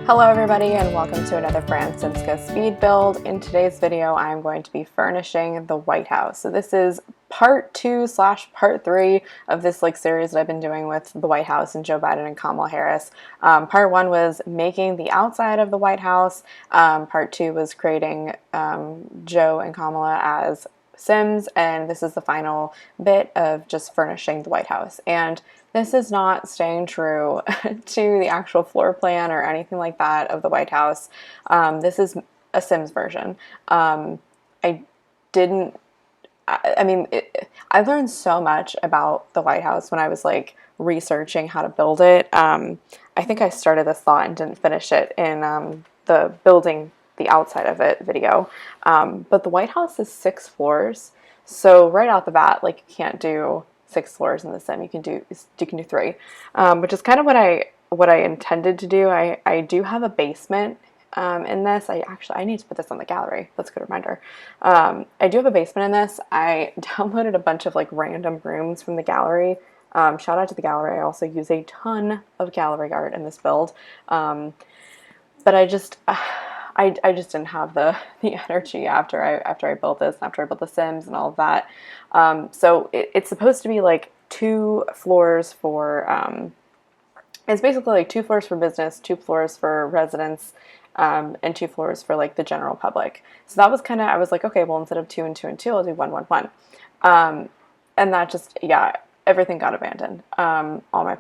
Hello everybody and welcome to another FranSimsca speed build. In today's video I'm going to be furnishing the White House. So this is part 2 / part 3 of this series that I've been doing with the White House and Joe Biden and Kamala Harris. Part 1 was making the outside of the White House. Part 2 was creating Joe and Kamala as Sims, and this is the final bit of just furnishing the White House. And this is not staying true to the actual floor plan or anything like that of the White House. This is a Sims version. I learned so much about the White House when I was researching how to build it. I think I started this thought and didn't finish it in the building the outside of it video. But the White House is 6 floors. So right out the bat, you can't do 6 floors in the sim. You can do 3, which is kind of what I intended to do. I do have a basement in this. I need to put this on the gallery. That's a good reminder. I do have a basement in this. I downloaded a bunch of random rooms from the gallery. Shout out to the gallery. I also use a ton of gallery art in this build. But I just didn't have the energy after I built this, after I built the Sims and all of that. So it's supposed to be 2 floors for, it's basically 2 floors for business, 2 floors for residents, and 2 floors for the general public. So that was I was okay, well, instead of 2 and 2 and 2, I'll do 1, 1, 1. And that just, yeah, everything got abandoned. All my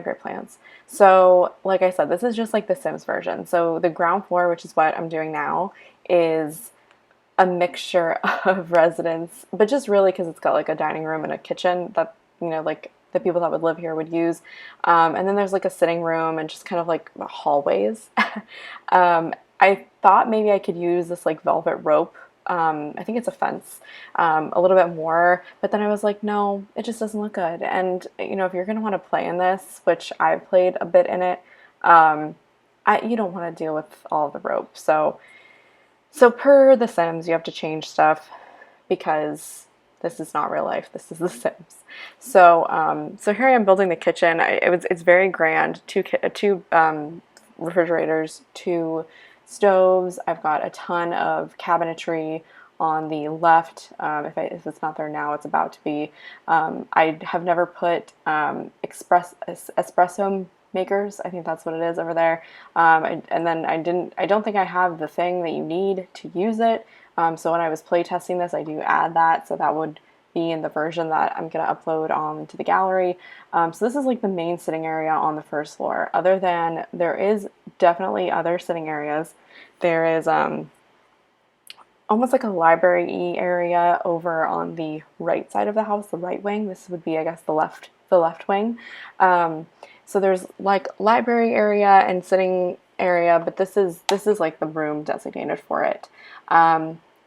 great plans. So, like I said, this is just the Sims version. So the ground floor, which is what I'm doing now, is a mixture of residents, but just really because it's got a dining room and a kitchen that, the people that would live here would use. And then there's a sitting room and just kind of hallways. I thought maybe I could use this velvet rope. I think it's a fence, a little bit more, but then I was no, it just doesn't look good. And, if you're going to want to play in this, which I've played a bit in it, you don't want to deal with all the rope. So per the Sims, you have to change stuff because this is not real life. This is the Sims. So here I am building the kitchen. It's very grand. Two refrigerators, 2 stoves. I've got a ton of cabinetry on the left. If it's not there now, it's about to be. I have never put espresso makers. I think that's what it is over there. And then I don't think I have the thing that you need to use it. So when I was playtesting this, I do add that. So that would be in the version that I'm going to upload onto the gallery. So this is the main sitting area on the first floor. Other than, there is definitely other sitting areas. There is almost a library area over on the right side of the house, the right wing. This would be, I guess, the left wing. So there's library area and sitting area, but this is the room designated for it.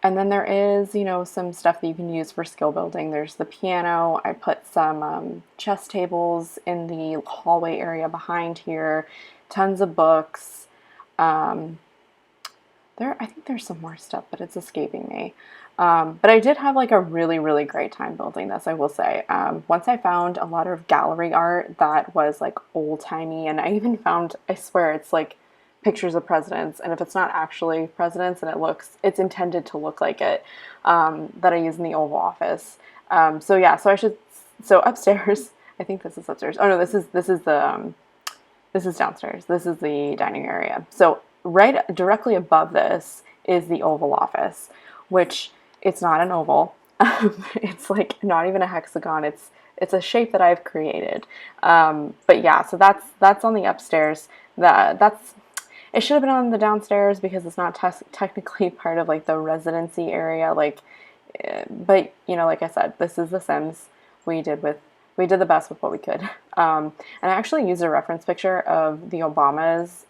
And then there is, some stuff that you can use for skill building. There's the piano. I put some chess tables in the hallway area behind here. Tons of books. I think there's some more stuff, but it's escaping me. But I did have a really, really great time building this, I will say. Once I found a lot of gallery art that was old-timey, and I even found, I swear, it's pictures of presidents, and if it's not actually presidents and it's intended to look like it, that I use in the Oval Office. So upstairs, I think this is upstairs. Oh no, this is downstairs. This is the dining area. So right directly above this is the Oval Office, which it's not an oval. It's not even a hexagon. It's a shape that I've created. But yeah, so that's on the upstairs. It should have been on the downstairs because it's not technically part of the residency area. But like I said, this is the Sims. We did the best with what we could. And I actually used a reference picture of the Obama's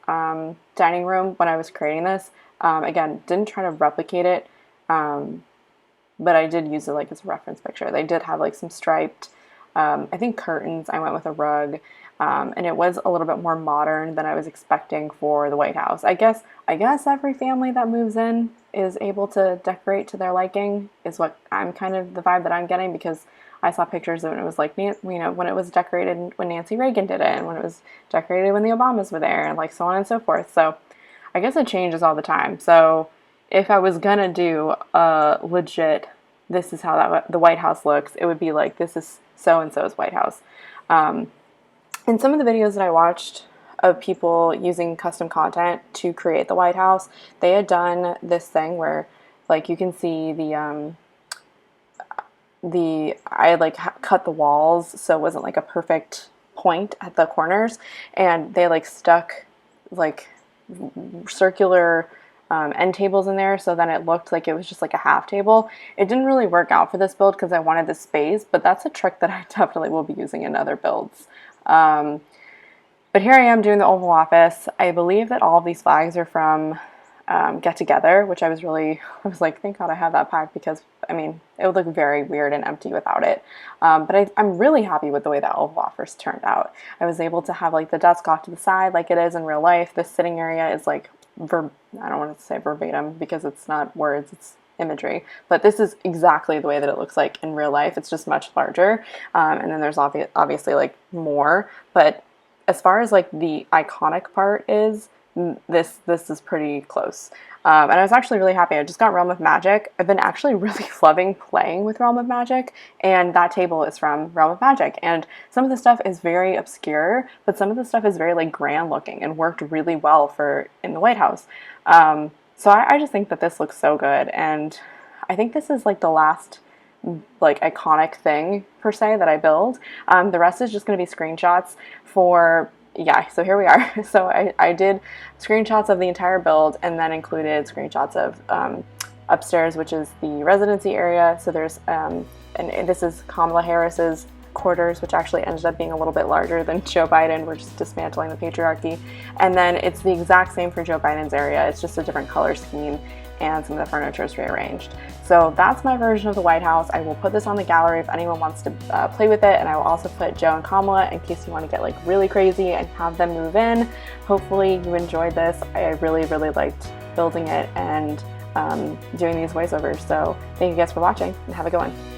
dining room when I was creating this. Again, didn't try to replicate it, but I did use it as a reference picture. They did have some striped, I think, curtains. I went with a rug. And it was a little bit more modern than I was expecting for the White House. I guess every family that moves in is able to decorate to their liking, is what I'm kind of the vibe that I'm getting, because I saw pictures of it and it was like, you know, when it was decorated when Nancy Reagan did it, and when it was decorated when the Obamas were there, and like so on and so forth. So I guess it changes all the time. So if I was gonna do a legit, this is how the White House looks, it would be like, this is so and so's White House. In some of the videos that I watched of people using custom content to create the White House, they had done this thing where, like, you can see I had like cut the walls so it wasn't like a perfect point at the corners, and they like stuck like circular end tables in there, so then it looked like it was just like a half table. It didn't really work out for this build because I wanted the space, but that's a trick that I definitely will be using in other builds. But here I am doing the Oval Office. I believe that all of these flags are from Get Together, which I was like, thank God I have that pack, because I mean, it would look very weird and empty without it. But I'm really happy with the way that Oval Office turned out. I was able to have like the desk off to the side like it is in real life. This sitting area is like, I don't want to say verbatim because it's not words, it's imagery, but this is exactly the way that it looks like in real life. It's just much larger, and then there's obviously like more, but as far as like the iconic part is, this is pretty close. And I was actually really happy. I just got Realm of Magic. I've been actually really loving playing with Realm of Magic, and that table is from Realm of Magic. And some of the stuff is very obscure, but some of the stuff is very like grand looking and worked really well for in the White House. So I just think that this looks so good, and I think this is like the last like iconic thing per se that I build. The rest is just going to be screenshots for, yeah, so here we are. So I did screenshots of the entire build, and then included screenshots of upstairs, which is the residency area. So there's, and this is Kamala Harris's quarters, which actually ended up being a little bit larger than Joe Biden. We're just dismantling the patriarchy. And then it's the exact same for Joe Biden's area. It's just a different color scheme, and some of the furniture is rearranged. So that's my version of the White House. I will put this on the gallery if anyone wants to play with it, and I will also put Joe and Kamala in case you want to get like really crazy and have them move in. Hopefully you enjoyed this. I really liked building it and doing these voiceovers. So thank you guys for watching, and have a good one.